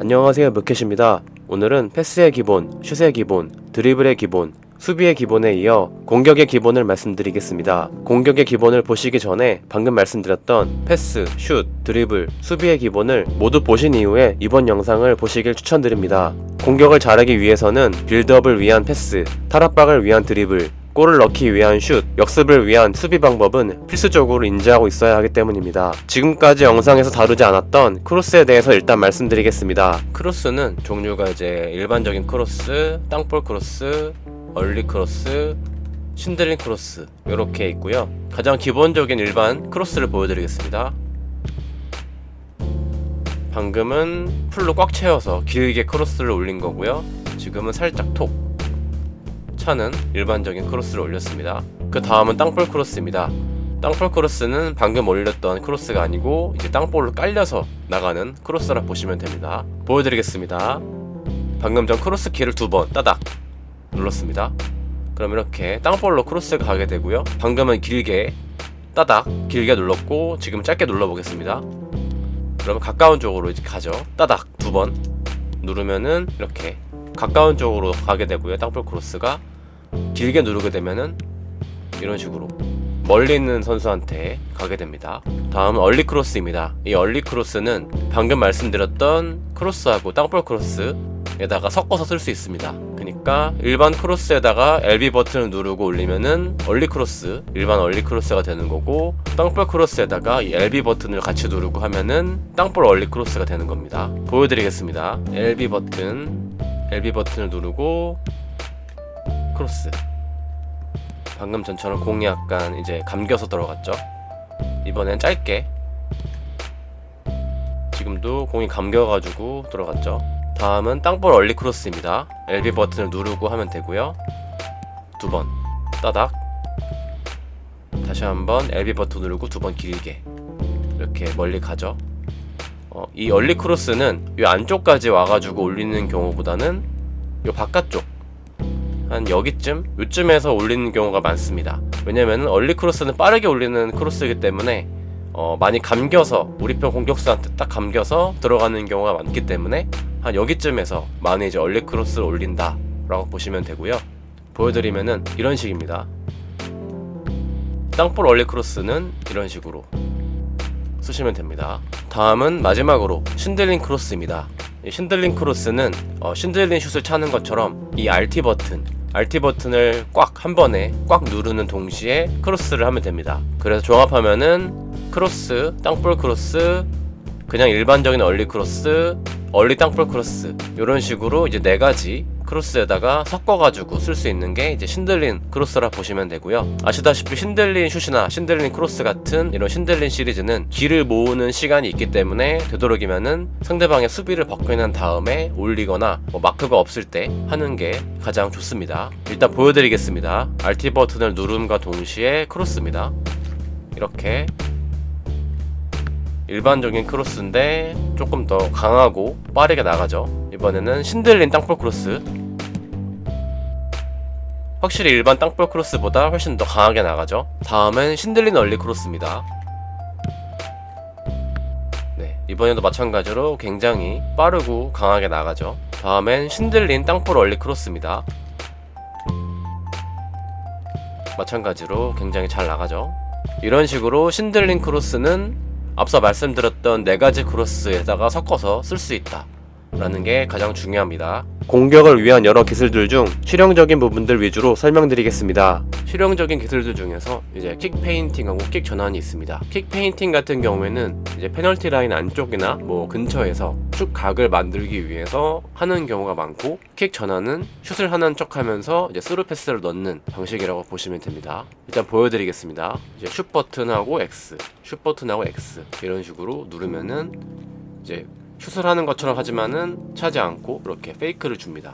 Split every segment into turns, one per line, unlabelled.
안녕하세요, 뮤켓입니다. 오늘은 패스의 기본, 슛의 기본, 드리블의 기본, 수비의 기본에 이어 공격의 기본을 말씀드리겠습니다. 공격의 기본을 보시기 전에 방금 말씀드렸던 패스, 슛, 드리블, 수비의 기본을 모두 보신 이후에 이번 영상을 보시길 추천드립니다. 공격을 잘하기 위해서는 빌드업을 위한 패스, 탈압박을 위한 드리블, 골을 넣기 위한 슛, 역습을 위한 수비 방법은 필수적으로 인지하고 있어야 하기 때문입니다. 지금까지 영상에서 다루지 않았던 크로스에 대해서 일단 말씀드리겠습니다. 크로스는 종류가 이제 일반적인 크로스, 땅볼 크로스, 얼리 크로스, 신들린 크로스 이렇게 있고요. 가장 기본적인 일반 크로스를 보여드리겠습니다. 방금은 풀로 꽉 채워서 길게 크로스를 올린 거고요. 지금은 살짝 톡 차는 일반적인 크로스를 올렸습니다. 그 다음은 땅볼 크로스입니다. 땅볼 크로스는 방금 올렸던 크로스가 아니고 이제 땅볼로 깔려서 나가는 크로스라 보시면 됩니다. 보여드리겠습니다. 방금 전 크로스 키를 2번 따닥 눌렀습니다. 그럼 이렇게 땅볼로 크로스가 가게 되고요. 방금은 길게 따닥 길게 눌렀고 지금 짧게 눌러보겠습니다. 그러면 가까운 쪽으로 이제 가죠. 따닥 2번 누르면은 이렇게 가까운 쪽으로 가게 되고요. 땅볼 크로스가 길게 누르게 되면은 이런 식으로 멀리 있는 선수한테 가게 됩니다. 다음은 얼리 크로스입니다. 이 얼리 크로스는 방금 말씀드렸던 크로스하고 땅볼 크로스에다가 섞어서 쓸 수 있습니다. 그러니까 일반 크로스에다가 LB 버튼을 누르고 올리면은 얼리 크로스, 일반 얼리 크로스가 되는 거고, 땅볼 크로스에다가 이 LB 버튼을 같이 누르고 하면은 땅볼 얼리 크로스가 되는 겁니다. 보여드리겠습니다. LB 버튼을 누르고 크로스. 방금 전처럼 공이 약간 이제 감겨서 들어갔죠. 이번엔 짧게. 지금도 공이 감겨가지고 들어갔죠. 다음은 땅볼 얼리 크로스입니다. LB 버튼을 누르고 하면 되고요. 2번 따닥. 다시 한번 LB 버튼 누르고 2번 길게. 이렇게 멀리 가죠. 이 얼리 크로스는 이 안쪽까지 와가지고 올리는 경우보다는 이 바깥쪽 한 여기쯤 요쯤에서 올리는 경우가 많습니다. 왜냐면 얼리 크로스는 빠르게 올리는 크로스이기 때문에 많이 감겨서 우리 편 공격수한테 딱 감겨서 들어가는 경우가 많기 때문에 한 여기쯤에서 많이 이제 얼리 크로스를 올린다 라고 보시면 되고요. 보여드리면은 이런 식입니다. 땅볼 얼리 크로스는 이런 식으로 쓰시면 됩니다. 다음은 마지막으로 신들린 크로스입니다. 이 신들린 크로스는 신들린 슛을 차는 것처럼 이 RT 버튼을 꽉 한 번에 꽉 누르는 동시에 크로스를 하면 됩니다. 그래서 종합하면은 크로스, 땅볼 크로스, 그냥 일반적인 얼리 크로스, 얼리 땅볼 크로스 이런 식으로 이제 4가지 크로스에다가 섞어가지고 쓸 수 있는 게 이제 신들린 크로스라 보시면 되고요. 아시다시피 신들린 슛이나 신들린 크로스 같은 이런 신들린 시리즈는 기를 모으는 시간이 있기 때문에 되도록이면은 상대방의 수비를 벗겨낸 다음에 올리거나 마크가 없을 때 하는 게 가장 좋습니다. 일단 보여드리겠습니다. RT 버튼을 누름과 동시에 크로스입니다. 이렇게 일반적인 크로스인데 조금 더 강하고 빠르게 나가죠. 이번에는 신들린 땅볼 크로스. 확실히 일반 땅볼 크로스보다 훨씬 더 강하게 나가죠. 다음은 신들린 얼리 크로스입니다. 네, 이번에도 마찬가지로 굉장히 빠르고 강하게 나가죠. 다음엔 신들린 땅볼 얼리 크로스입니다. 마찬가지로 굉장히 잘 나가죠. 이런 식으로 신들린 크로스는 앞서 말씀드렸던 4가지 크로스에다가 섞어서 쓸 수 있다 라는 게 가장 중요합니다. 공격을 위한 여러 기술들 중 실용적인 부분들 위주로 설명드리겠습니다. 실용적인 기술들 중에서 이제 킥 페인팅하고 킥 전환이 있습니다. 킥 페인팅 같은 경우에는 이제 페널티 라인 안쪽이나 근처에서 슛 각을 만들기 위해서 하는 경우가 많고, 킥 전환은 슛을 하는 척 하면서 이제 스루 패스를 넣는 방식이라고 보시면 됩니다. 일단 보여드리겠습니다. 이제 슛 버튼하고 X, 슛 버튼하고 X 이런 식으로 누르면은 이제 슛을 하는 것처럼 하지만은 차지 않고 이렇게 페이크를 줍니다.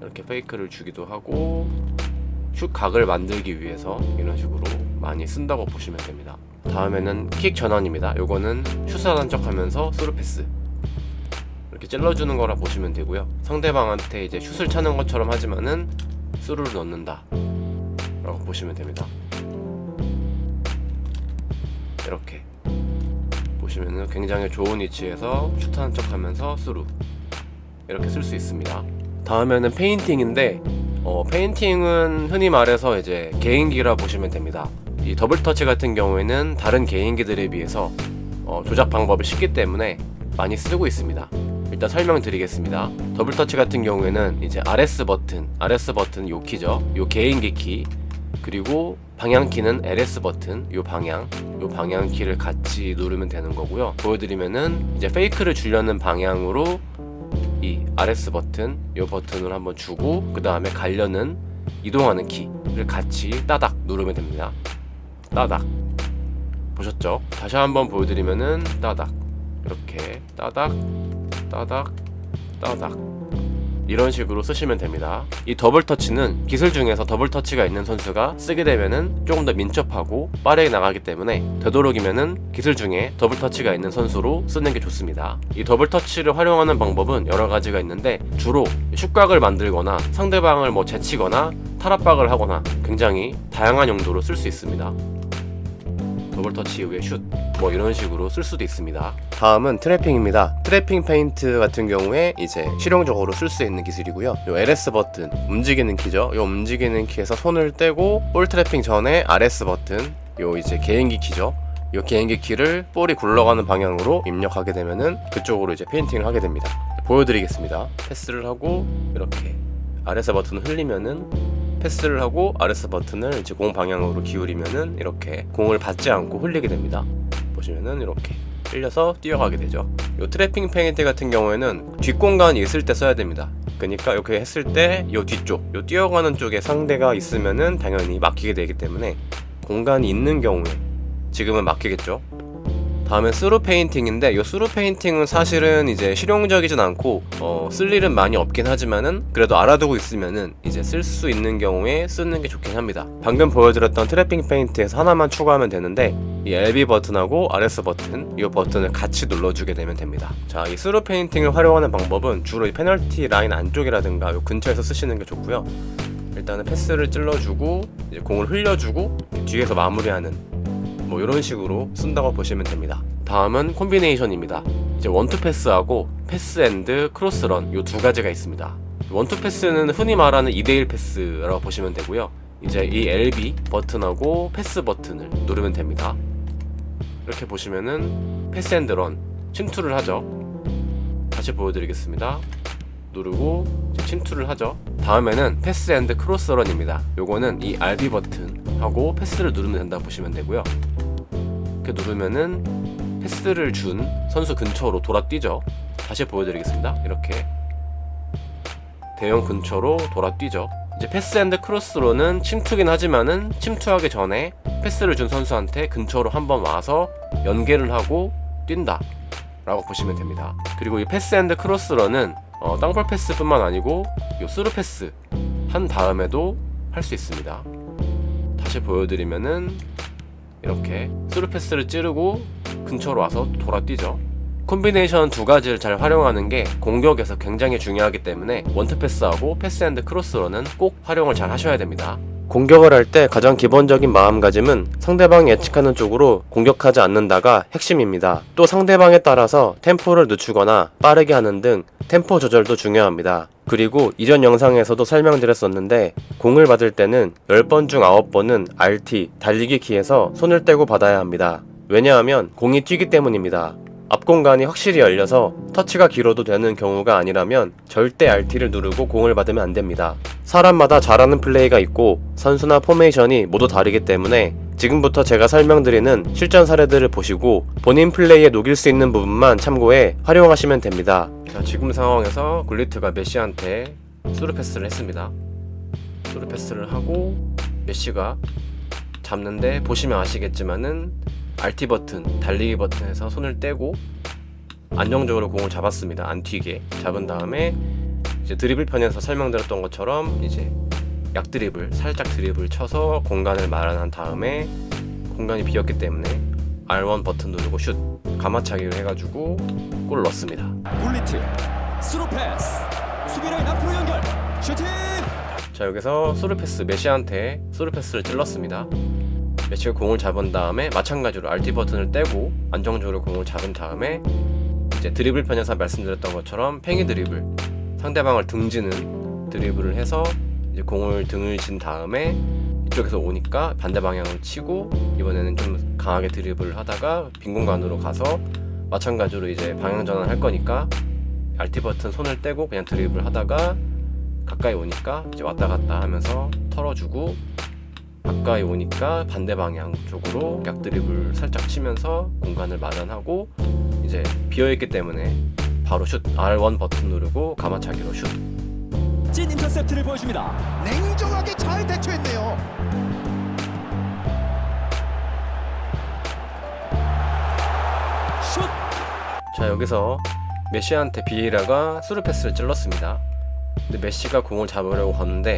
이렇게 페이크를 주기도 하고, 슛 각을 만들기 위해서 이런 식으로 많이 쓴다고 보시면 됩니다. 다음에는 킥 전환입니다. 요거는 슛을 하는 척 하면서 스루 패스 이렇게 찔러주는 거라 보시면 되고요. 상대방한테 이제 슛을 차는 것처럼 하지만은 스루를 넣는다 라고 보시면 됩니다. 이렇게 보시면은 굉장히 좋은 위치에서 슛하는 척하면서 스루 이렇게 쓸 수 있습니다. 다음에는 페인팅인데 페인팅은 흔히 말해서 이제 개인기라 보시면 됩니다. 이 더블 터치 같은 경우에는 다른 개인기들에 비해서 조작 방법이 쉽기 때문에 많이 쓰고 있습니다. 일단 설명드리겠습니다. 더블 터치 같은 경우에는 이제 RS 버튼 요 키죠. 요 개인기 키, 그리고 방향키는 LS 버튼 요 방향 키를 같이 누르면 되는 거고요. 보여드리면은 이제 페이크를 주려는 방향으로 이 RS 버튼 요 버튼을 한번 주고, 그 다음에 가려는 이동하는 키를 같이 따닥 누르면 됩니다. 따닥 보셨죠? 다시 한번 보여드리면은 따닥, 이렇게 따닥 따닥 따닥 이런 식으로 쓰시면 됩니다. 이 더블 터치는 기술 중에서 더블 터치가 있는 선수가 쓰게 되면은 조금 더 민첩하고 빠르게 나가기 때문에 되도록이면은 기술 중에 더블 터치가 있는 선수로 쓰는 게 좋습니다. 이 더블 터치를 활용하는 방법은 여러 가지가 있는데, 주로 슛각을 만들거나 상대방을 제치거나 탈압박을 하거나 굉장히 다양한 용도로 쓸 수 있습니다. 더블 터치 이후에 슛 이런 식으로 쓸 수도 있습니다. 다음은 트래핑입니다. 트래핑 페인트 같은 경우에 이제 실용적으로 쓸 수 있는 기술이고요. 요 LS 버튼 움직이는 키죠. 요 움직이는 키에서 손을 떼고 볼 트래핑 전에 RS 버튼 요 이제 개인기 키죠. 요 개인기 키를 볼이 굴러가는 방향으로 입력하게 되면은 그쪽으로 이제 페인팅을 하게 됩니다. 보여드리겠습니다. 패스를 하고 이렇게 RS 버튼을 흘리면은, 패스를 하고 RS 버튼을 이제 공 방향으로 기울이면은 이렇게 공을 받지 않고 흘리게 됩니다. 보시면은 이렇게 흘려서 뛰어가게 되죠. 요 트래핑 페인트 같은 경우에는 뒷공간이 있을 때 써야 됩니다. 그러니까 이렇게 했을 때 요 뒤쪽, 요 뛰어가는 쪽에 상대가 있으면은 당연히 막히게 되기 때문에 공간이 있는 경우에 지금은 막히겠죠. 다음엔 스루 페인팅인데, 이 스루 페인팅은 사실은 이제 실용적이진 않고 쓸 일은 많이 없긴 하지만은 그래도 알아두고 있으면은 이제 쓸 수 있는 경우에 쓰는 게 좋긴 합니다. 방금 보여드렸던 트래핑 페인트에서 하나만 추가하면 되는데, 이 LB 버튼하고 RS 버튼 이 버튼을 같이 눌러주게 되면 됩니다. 자, 이 스루 페인팅을 활용하는 방법은 주로 이 페널티 라인 안쪽이라든가 요 근처에서 쓰시는 게 좋고요. 일단은 패스를 찔러주고 이제 공을 흘려주고 뒤에서 마무리하는 이런 식으로 쓴다고 보시면 됩니다. 다음은 콤비네이션입니다. 이제 원투 패스하고 패스 앤드 크로스런 요 두 가지가 있습니다. 원투 패스는 흔히 말하는 2대1 패스라고 보시면 되고요. 이제 이 LB 버튼하고 패스 버튼을 누르면 됩니다. 이렇게 보시면은 패스 앤드 런 침투를 하죠. 다시 보여드리겠습니다. 누르고 침투를 하죠. 다음에는 패스 앤드 크로스 런입니다. 요거는 이 RB 버튼하고 패스를 누르면 된다고 보시면 되고요. 이렇게 누르면은 패스를 준 선수 근처로 돌아 뛰죠. 다시 보여드리겠습니다. 이렇게 대형 근처로 돌아 뛰죠. 이제 패스 앤드 크로스로는 침투긴 하지만은 침투하기 전에 패스를 준 선수한테 근처로 한번 와서 연계를 하고 뛴다 라고 보시면 됩니다. 그리고 이 패스 앤드 크로스런은 땅볼 패스뿐만 아니고 요 스루 패스 한 다음에도 할 수 있습니다. 다시 보여드리면은 이렇게 스루 패스를 찌르고 근처로 와서 돌아 뛰죠. 콤비네이션 두 가지를 잘 활용하는 게 공격에서 굉장히 중요하기 때문에 원투 패스하고 패스 앤드 크로스런은 꼭 활용을 잘 하셔야 됩니다. 공격을 할 때 가장 기본적인 마음가짐은 상대방이 예측하는 쪽으로 공격하지 않는다가 핵심입니다. 또 상대방에 따라서 템포를 늦추거나 빠르게 하는 등 템포 조절도 중요합니다. 그리고 이전 영상에서도 설명드렸었는데, 공을 받을 때는 10번 중 9번은 RT, 달리기 키에서 손을 떼고 받아야 합니다. 왜냐하면 공이 튀기 때문입니다. 앞공간이 확실히 열려서 터치가 길어도 되는 경우가 아니라면 절대 RT를 누르고 공을 받으면 안 됩니다. 사람마다 잘하는 플레이가 있고 선수나 포메이션이 모두 다르기 때문에 지금부터 제가 설명드리는 실전 사례들을 보시고 본인 플레이에 녹일 수 있는 부분만 참고해 활용하시면 됩니다. 자, 지금 상황에서 굴리트가 메시한테 스루 패스를 했습니다. 스루 패스를 하고 메시가 잡는데, 보시면 아시겠지만은 RT 버튼, 달리기 버튼에서 손을 떼고 안정적으로 공을 잡았습니다. 안 튀게 잡은 다음에 이제 드리블 편에서 설명드렸던 것처럼 이제 약 드리블, 살짝 드리블 쳐서 공간을 마련한 다음에 공간이 비었기 때문에 R1 버튼 누르고 슛, 가마차기를 해가지고 골을 넣었습니다.
굴리트 스루 패스, 수비 라인 앞으로 연결, 슈팅.
자, 여기서 스루 패스, 메시한테 스루 패스를 찔렀습니다. 메시가 공을 잡은 다음에 마찬가지로 RT 버튼을 떼고 안정적으로 공을 잡은 다음에 이제 드리블 편에서 말씀드렸던 것처럼 팽이 드리블, 상대방을 등지는 드리블을 해서 이제 공을 등을 진 다음에 이쪽에서 오니까 반대 방향으로 치고 이번에는 좀 강하게 드리블을 하다가 빈 공간으로 가서 마찬가지로 이제 방향 전환할 거니까 RT 버튼 손을 떼고 그냥 드리블 하다가 가까이 오니까 이제 왔다 갔다 하면서 털어주고 가까이 오니까 반대 방향 쪽으로 약 드리블 살짝 치면서 공간을 마련하고 이제 비어있기 때문에 바로 슛 R1 버튼 누르고 가마차기로 슛.
찐 인터셉트를 보여줍니다.
냉정하게 잘 대처했네요.
슛.
자, 여기서 메시한테 비에이라가 스루 패스를 찔렀습니다. 근데 메시가 공을 잡으려고 하는데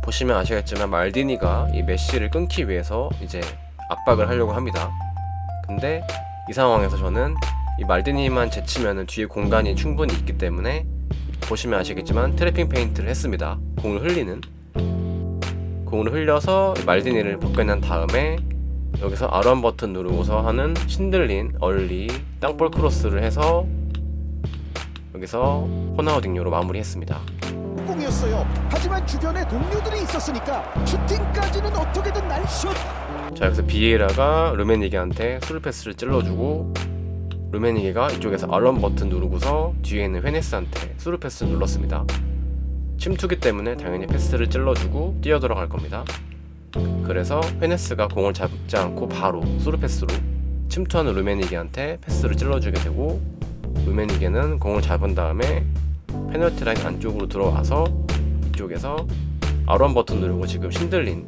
보시면 아시겠지만 말디니가 이 메시를 끊기 위해서 이제 압박을 하려고 합니다. 근데 이 상황에서 저는 이 말디니만 제치면은 뒤에 공간이 충분히 있기 때문에 보시면 아시겠지만 트래핑 페인트를 했습니다. 공을 흘려서 말디니를 벗겨낸 다음에 여기서 R1 버튼 누르고서 하는 신들린 얼리 땅볼 크로스를 해서 여기서 호나우딩요로 마무리했습니다.
공이었어요. 하지만 주변에 동료들이 있었으니까 슈팅까지는 어떻게든 날 슛.
자, 여기서 비에이라가 루메니게한테 스루 패스를 찔러주고 루메니게가 이쪽에서 R1 버튼 누르고서 뒤에 있는 헤네스한테 스루 패스 눌렀습니다. 침투기 때문에 당연히 패스를 찔러주고 뛰어들어갈 겁니다. 그래서 헤네스가 공을 잡지 않고 바로 스루 패스로 침투하는 루메니게한테 패스를 찔러주게 되고 루메니게는 공을 잡은 다음에 페널티 라인 안쪽으로 들어와서 이쪽에서 R1 버튼 누르고 지금 신들린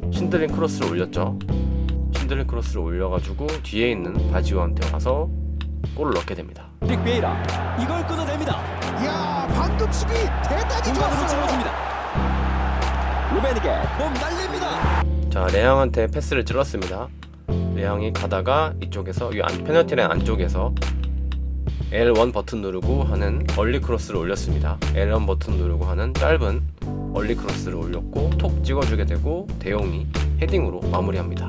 크로스를 올렸죠. 신들린 크로스를 올려가지고 뒤에 있는 바지오한테 와서 골을 넣게 됩니다.
빅 베이라 이걸 끊어냅니다.
야, 방금 수비 대단히
공간으로
좋았어요.
찔러줍니다. 루메니게 몸 날립니다.
자, 레앙한테 패스를 찔렀습니다. 레앙이 가다가 이쪽에서 이 페널티 라인 안쪽에서 L1 버튼 누르고 하는 얼리 크로스를 올렸습니다. L1 버튼 누르고 하는 짧은 얼리 크로스를 올렸고 톡 찍어주게 되고 대용이 헤딩으로 마무리합니다.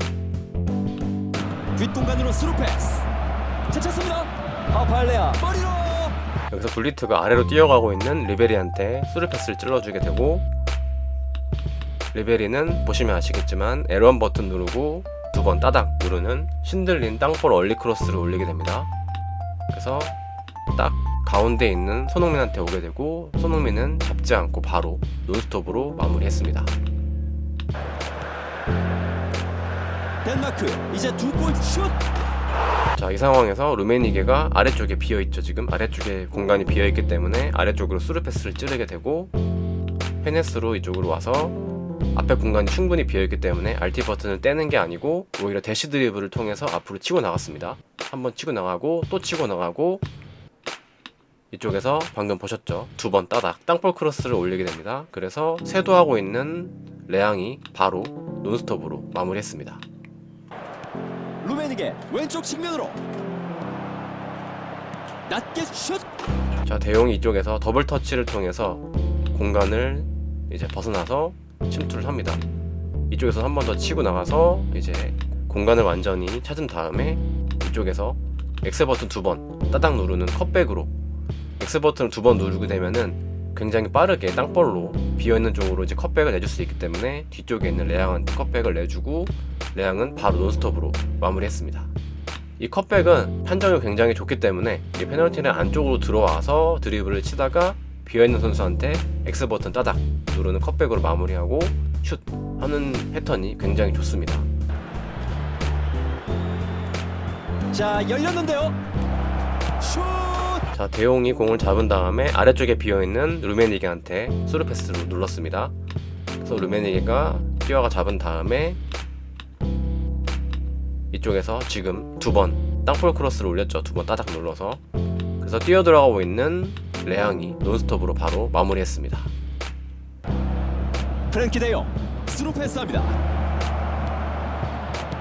뒷공간으로 스루 패스. 제쳤습니다. 파팔레아 머리로.
여기서 블리트가 아래로 뛰어가고 있는 리베리한테 스루 패스를 찔러주게 되고 리베리는 보시면 아시겠지만 L1 버튼 누르고 두 번 따닥 누르는 신들린 땅볼 얼리 크로스를 올리게 됩니다. 그래서 딱 가운데 있는 손흥민한테 오게 되고 손흥민은 잡지 않고 바로 논스톱으로 마무리했습니다.
덴마크 이제 두 골 슛.
자, 이 상황에서 루메니게가 아래쪽에 비어있죠. 지금 아래쪽에 공간이 비어있기 때문에 아래쪽으로 스루 패스를 찌르게 되고 헤네스로 이쪽으로 와서 앞에 공간이 충분히 비어있기 때문에 RT 버튼을 떼는 게 아니고 오히려 대시 드리블을 통해서 앞으로 치고 나갔습니다. 한번 치고 나가고 또 치고 나가고 이쪽에서 방금 보셨죠? 두 번 따닥 땅볼 크로스를 올리게 됩니다. 그래서 세도하고 있는 레앙이 바로 논스톱으로 마무리했습니다.
루메니게 왼쪽 측면으로 낮게 슛.
자, 대용이 이쪽에서 더블 터치를 통해서 공간을 이제 벗어나서 침투를 합니다. 이쪽에서 한 번 더 치고 나가서 이제 공간을 완전히 찾은 다음에 이쪽에서 X 버튼 두 번 따닥 누르는 컷백으로 X 버튼을 두 번 누르게 되면은 굉장히 빠르게 땅볼로 비어있는 쪽으로 이제 컷백을 내줄 수 있기 때문에 뒤쪽에 있는 레앙한테 컷백을 내주고 레앙은 바로 논스톱으로 마무리했습니다. 이 컷백은 판정이 굉장히 좋기 때문에 이 페널티는 안쪽으로 들어와서 드리블을 치다가 비어있는 선수한테 X 버튼 따닥 누르는 컷백으로 마무리하고 슛 하는 패턴이 굉장히 좋습니다.
자, 열렸는데요. 슛.
자, 대용이 공을 잡은 다음에 아래쪽에 비어있는 루메니게한테 스루 패스로 눌렀습니다. 그래서 루메니게가 뛰어가 잡은 다음에 이쪽에서 지금 두 번 땅볼 크로스를 올렸죠. 두 번 따닥 눌러서. 그래서 뛰어 들어가고 있는 레앙이 논스톱으로 바로 마무리했습니다.
프랭키 데용 스루 패스합니다.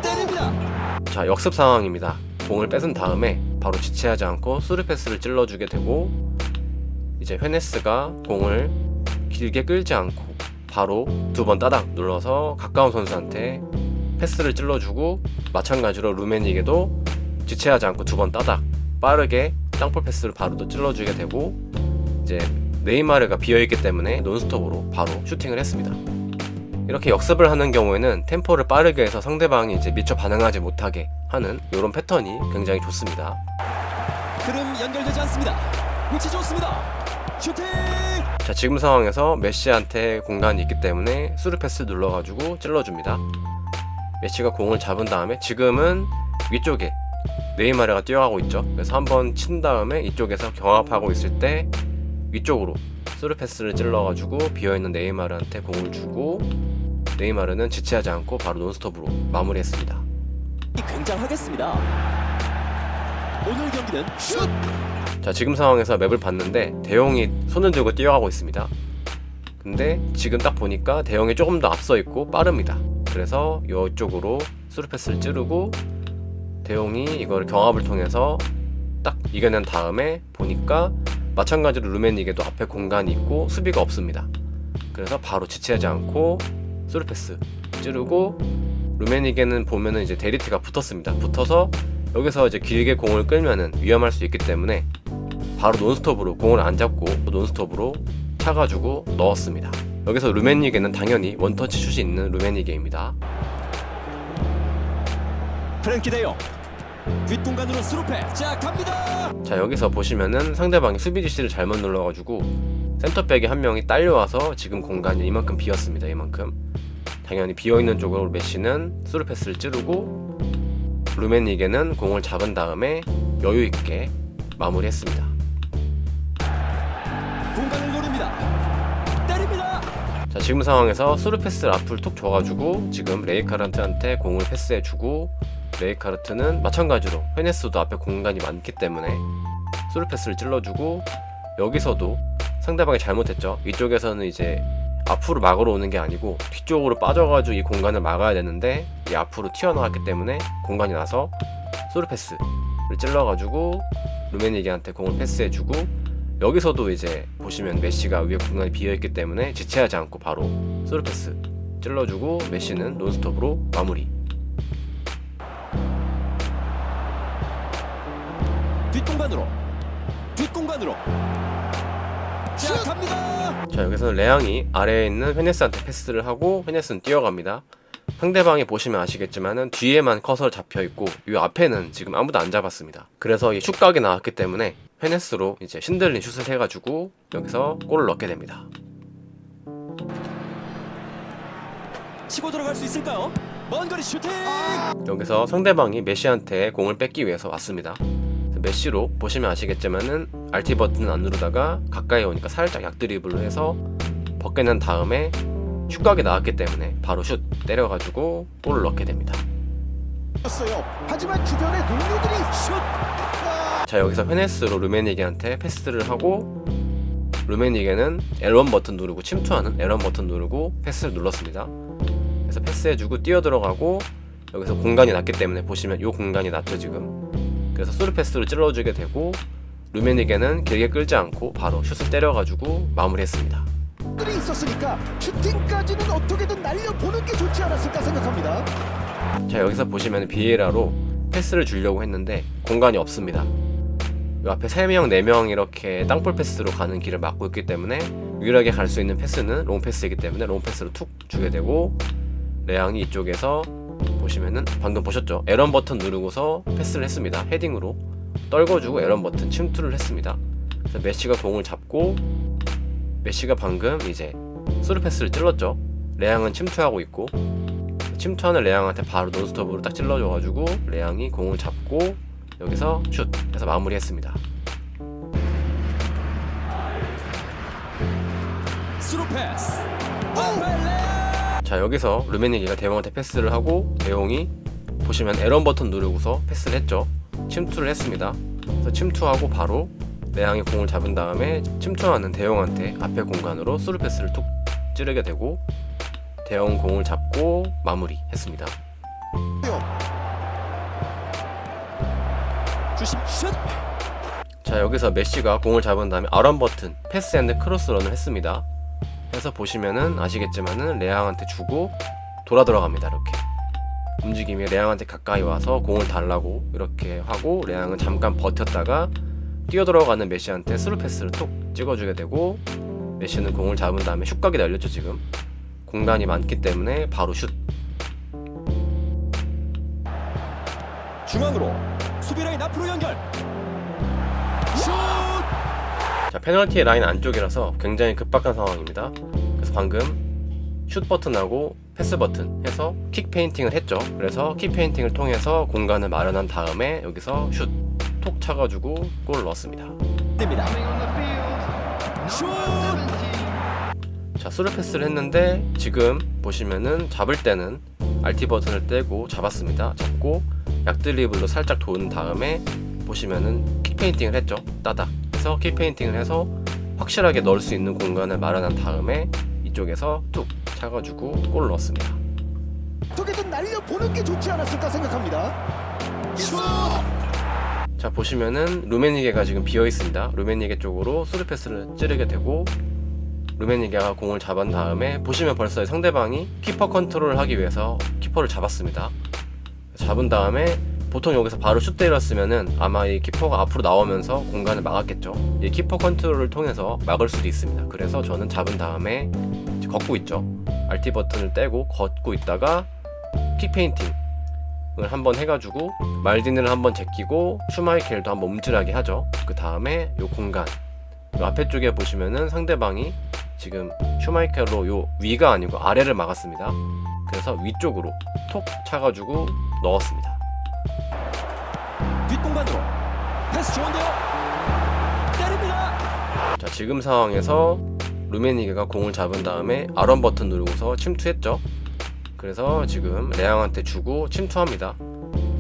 때립니다.
자, 역습 상황입니다. 공을 뺏은 다음에 바로 지체하지 않고 스루 패스를 찔러주게 되고 이제 헤네스가 공을 길게 끌지 않고 바로 두 번 따닥 눌러서 가까운 선수한테 패스를 찔러주고 마찬가지로 루메닉에도 지체하지 않고 두 번 따닥 빠르게 땅볼 패스를 바로 또 찔러주게 되고 이제 네이마르가 비어있기 때문에 논스톱으로 바로 슈팅을 했습니다. 이렇게 역습을 하는 경우에는 템포를 빠르게 해서 상대방이 이제 미처 반응하지 못하게 하는 이런 패턴이 굉장히 좋습니다.
흐름 연결되지 않습니다. 위치 좋습니다. 슈팅!
자, 지금 상황에서 메시한테 공간이 있기 때문에 스루 패스 눌러가지고 찔러줍니다. 메시가 공을 잡은 다음에 지금은 위쪽에 네이마르가 뛰어가고 있죠. 그래서 한번 친 다음에 이쪽에서 경합하고 있을 때 위쪽으로 스루 패스를 찔러가지고 비어있는 네이마르한테 공을 주고 네이마르는 지체하지 않고 바로 논스톱으로 마무리했습니다.
굉장하겠습니다. 오늘 경기는 슛!
자, 지금 상황에서 맵을 봤는데 대용이 손을 들고 뛰어가고 있습니다. 근데 지금 딱 보니까 대용이 조금 더 앞서 있고 빠릅니다. 그래서 이쪽으로 스루 패스를 찌르고 대용이 이걸 경합을 통해서 딱 이겨낸 다음에 보니까 마찬가지로 루메닉에도 앞에 공간이 있고 수비가 없습니다. 그래서 바로 지체하지 않고 스루 패스 찌르고 루메닉에는 보면은 이제 데리트가 붙었습니다. 붙어서 여기서 이제 길게 공을 끌면은 위험할 수 있기 때문에 바로 논스톱으로 공을 안 잡고 논스톱으로 차가지고 넣었습니다. 여기서 루메닉에는 당연히 원터치 슛이 있는 루메닉에입니다.
프랭키 데용 뒷공간으로 스루패 자 갑니다.
자, 여기서 보시면은 상대방이 수비 지시를 잘못 눌러가지고 센터백이 한 명이 딸려와서 지금 공간이 이만큼 비었습니다. 이만큼. 당연히 비어있는 쪽으로 메시는 스루 패스를 찌르고 루메닉에는 공을 잡은 다음에 여유있게 마무리했습니다.
공간을 노립니다. 때립니다.
자, 지금 상황에서 스루 패스를 앞을 툭 줘가지고 지금 레이카르트한테 공을 패스해주고 레이카르트는 마찬가지로 헤네스도 앞에 공간이 많기 때문에 스루 패스를 찔러주고 여기서도 상대방이 잘못했죠. 이쪽에서는 이제 앞으로 막으러 오는 게 아니고 뒤쪽으로 빠져가지고 이 공간을 막아야 되는데 이 앞으로 튀어나왔기 때문에 공간이 나서 스루 패스를 찔러가지고 루메니게한테 공을 패스해주고 여기서도 이제 보시면 메시가 위에 공간이 비어있기 때문에 지체하지 않고 바로 스루 패스 찔러주고 메시는 논스톱으로 마무리.
뒷공간으로 자 갑니다.
자, 여기서는 레앙이 아래에 있는 헤네스한테 패스를 하고 헤네스는 뛰어갑니다. 상대방이 보시면 아시겠지만은 뒤에만 커서 잡혀있고 이 앞에는 지금 아무도 안 잡았습니다. 그래서 이 슛각이 나왔기 때문에 헤네스로 이제 신들린 슛을 해가지고 여기서 골을 넣게 됩니다.
치고 들어갈 수 있을까요? 먼 거리 슈팅.
여기서 상대방이 메시한테 공을 뺏기 위해서 왔습니다. 메시로 보시면 아시겠지만은 RT 버튼은 안 누르다가 가까이 오니까 살짝 약드리블을 해서 벗겨낸 다음에 슛각이 나왔기 때문에 바로 슛 때려가지고 골을 넣게 됩니다.
하지만 주변의 동료들이
자, 여기서 헤네스로 루메니게한테 패스를 하고 루메니게는 L1 버튼 누르고 침투하는 L1 버튼 누르고 패스를 눌렀습니다. 그래서 패스해주고 뛰어 들어가고 여기서 공간이 났기 때문에 보시면 이 공간이 났죠 지금. 그래서 스루 패스를 찔러주게 되고 루메니게는 길게 끌지 않고 바로 슛을 때려가지고 마무리했습니다.
들이 있었으니까 슈팅까지는 어떻게든 날려보는 게 좋지 않았을까 생각합니다.
자, 여기서 보시면 비에라로 패스를 주려고 했는데 공간이 없습니다. 이 앞에 3명, 4명 이렇게 땅볼 패스로 가는 길을 막고 있기 때문에 유일하게 갈 수 있는 패스는 롱 패스이기 때문에 롱 패스로 툭 주게 되고 레앙이 이쪽에서 보시면은 방금 보셨죠? L1 버튼 누르고서 패스를 했습니다. 헤딩으로 떨궈주고 L1 버튼 침투를 했습니다. 그래서 메시가 공을 잡고 메시가 방금 이제 스루 패스를 찔렀죠. 레앙은 침투하고 있고 침투하는 레앙한테 바로 논스톱으로 딱 찔러줘가지고 레앙이 공을 잡고 여기서 슛 해서 마무리했습니다.
스루 패스.
자, 여기서 루메니게가 대용한테 패스를 하고 대용이 보시면 L1 버튼 누르고서 패스를 했죠. 침투를 했습니다. 그래서 침투하고 바로 레앙이 공을 잡은 다음에 침투하는 대용한테 앞에 공간으로 스루 패스를 툭 찌르게 되고 대용 공을 잡고 마무리했습니다.
주심 슛.
자, 여기서 메시가 공을 잡은 다음에 R1 버튼 패스 앤드 크로스런을 했습니다. 해서 보시면은 아시겠지만은 레앙한테 주고 돌아 들어갑니다. 이렇게. 움직임이 레앙한테 가까이 와서 공을 달라고 이렇게 하고 레앙은 잠깐 버텼다가 뛰어들어가는 메시한테 스루 패스를 톡 찍어주게 되고 메시는 공을 잡은 다음에 슛각이 날렸죠. 지금 공간이 많기 때문에 바로 슛.
중앙으로 수비 라인 앞으로 연결. 슛!
자, 페널티 라인 안쪽이라서 굉장히 급박한 상황입니다. 그래서 방금 슛 버튼하고 패스 버튼 해서 킥 페인팅을 했죠. 그래서 킥 페인팅을 통해서 공간을 마련한 다음에 여기서 슛 톡 차가지고 골을 넣었습니다.
됩니다. 슛!
자, 스루 패스를 했는데 지금 보시면은 잡을 때는 RT 버튼을 떼고 잡았습니다. 잡고 약드리블로 살짝 도는 다음에 보시면은 킥 페인팅을 했죠. 따닥 해서 킥 페인팅을 해서 확실하게 넣을 수 있는 공간을 마련한 다음에 이쪽에서 툭 차가지고 골을 넣었습니다.
어떻게든 날려보는 게 좋지 않았을까 생각합니다.
슛!
자, 보시면은 루메니게가 지금 비어 있습니다. 루메니게 쪽으로 스루 패스를 찌르게 되고 루메니게가 공을 잡은 다음에 보시면 벌써 상대방이 키퍼 컨트롤을 하기 위해서 키퍼를 잡았습니다. 잡은 다음에 보통 여기서 바로 슛 때렸으면은 아마 이 키퍼가 앞으로 나오면서 공간을 막았겠죠. 이 키퍼 컨트롤을 통해서 막을 수도 있습니다. 그래서 저는 잡은 다음에 이제 걷고 있죠. RT 버튼을 떼고 걷고 있다가 킥 페인팅을 한번 해가지고 말디니를 한번 제끼고 슈마이켈도 한번 움찔하게 하죠. 그 다음에 요 공간 요 앞에 쪽에 보시면은 상대방이 지금 슈마이켈로 요 위가 아니고 아래를 막았습니다. 그래서 위쪽으로 톡 차가지고 넣었습니다.
뒷공간으로 패스 좋은데요. 때립니다.
자, 지금 상황에서 루메니게가 공을 잡은 다음에 R1 버튼 누르고서 침투했죠. 그래서 지금 레앙한테 주고 침투합니다.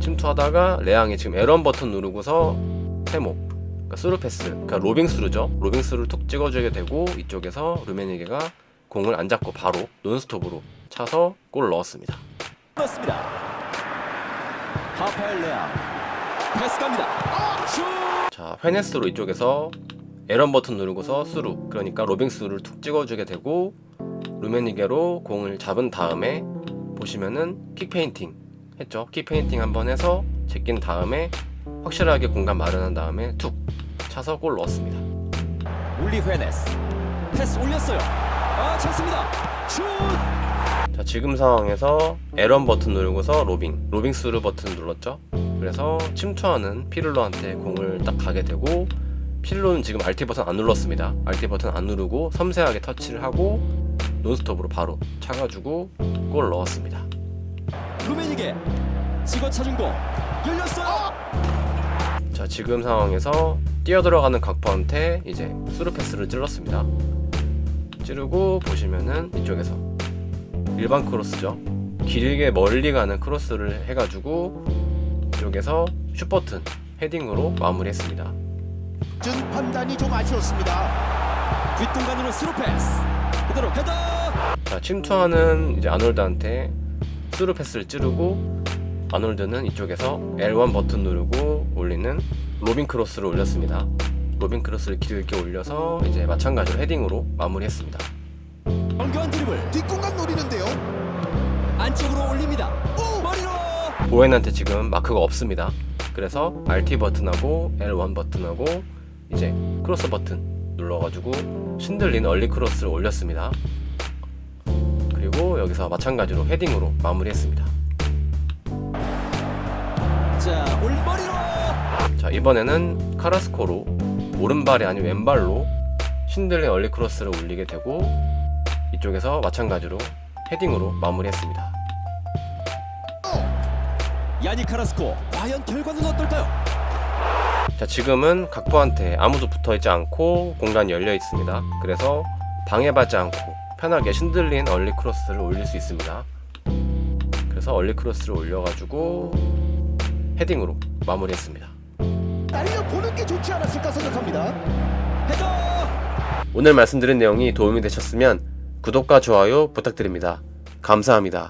침투하다가 레앙이 지금 L1 버튼 누르고서 세모, 그러니까 스루 패스, 그러니까 로빙 스루죠. 로빙 스루를 툭 찍어주게 되고 이쪽에서 루메니게가 공을 안 잡고 바로 논스톱으로 차서 골을 넣었습니다.
넣었습니다. 하파엘 레앙 패스 갑니다. 슛!
자, 페네스로 이쪽에서 L1 버튼 누르고서 스루, 그러니까 로빙 스루를 툭 찍어주게 되고 루메니게로 공을 잡은 다음에 보시면은 킥 페인팅 했죠. 킥 페인팅 한번 해서 제낀 다음에 확실하게 공간 마련한 다음에 툭 차서 골 넣었습니다.
울리 헤네스 패스 올렸어요. 아, 찬스입니다. 슛!
자, 지금 상황에서 L1 버튼 누르고서 로빙 스루 버튼 눌렀죠. 그래서 침투하는 피를로한테 공을 딱 가게 되고 피를로는 지금 RT 버튼 안 눌렀습니다. RT 버튼 안 누르고 섬세하게 터치를 하고 논스톱으로 바로 차가지고 골을 넣었습니다.
루메니게 찍어 찾은 공 열렸어요.
자, 지금 상황에서 뛰어들어가는 각포한테 이제 스루 패스를 찔렀습니다. 찌르고 보시면은 이쪽에서 일반 크로스죠. 길게 멀리 가는 크로스를 해가지고 이쪽에서 슛 버튼 헤딩으로 마무리했습니다.
준 판단이 좀 아쉬웠습니다.
뒷공간으로 스루 패스 그대로 헤더.
자, 침투하는 이제 아놀드한테 스루 패스를 찌르고 아놀드는 이쪽에서 L1 버튼 누르고 올리는 로빙 크로스를 올렸습니다. 로빙 크로스를 길게 올려서 이제 마찬가지로 헤딩으로 마무리했습니다.
정교한 드리블
뒷공간 노리는데요.
안쪽으로 올립니다.
오!
머리로
보엔한테 지금 마크가 없습니다. 그래서 RT 버튼하고 L1 버튼하고 이제 크로스 버튼 눌러가지고 신들린 얼리 크로스를 올렸습니다. 그리고 여기서 마찬가지로 헤딩으로 마무리했습니다.
자, 머리로
자, 이번에는 카라스코로 오른발이 아닌 왼발로 신들린 얼리 크로스를 올리게 되고 이쪽에서 마찬가지로 헤딩으로 마무리했습니다.
야니 카라스코 과연 결과는 어떨까요?
자, 지금은 각포한테 아무도 붙어있지 않고 공간이 열려 있습니다. 그래서 방해받지 않고 편하게 신들린 얼리 크로스를 올릴 수 있습니다. 그래서 얼리 크로스를 올려가지고 헤딩으로 마무리했습니다.
날려보는 게 좋지 않았을까 생각합니다.
헤더.
오늘 말씀드린 내용이 도움이 되셨으면 구독과 좋아요 부탁드립니다. 감사합니다.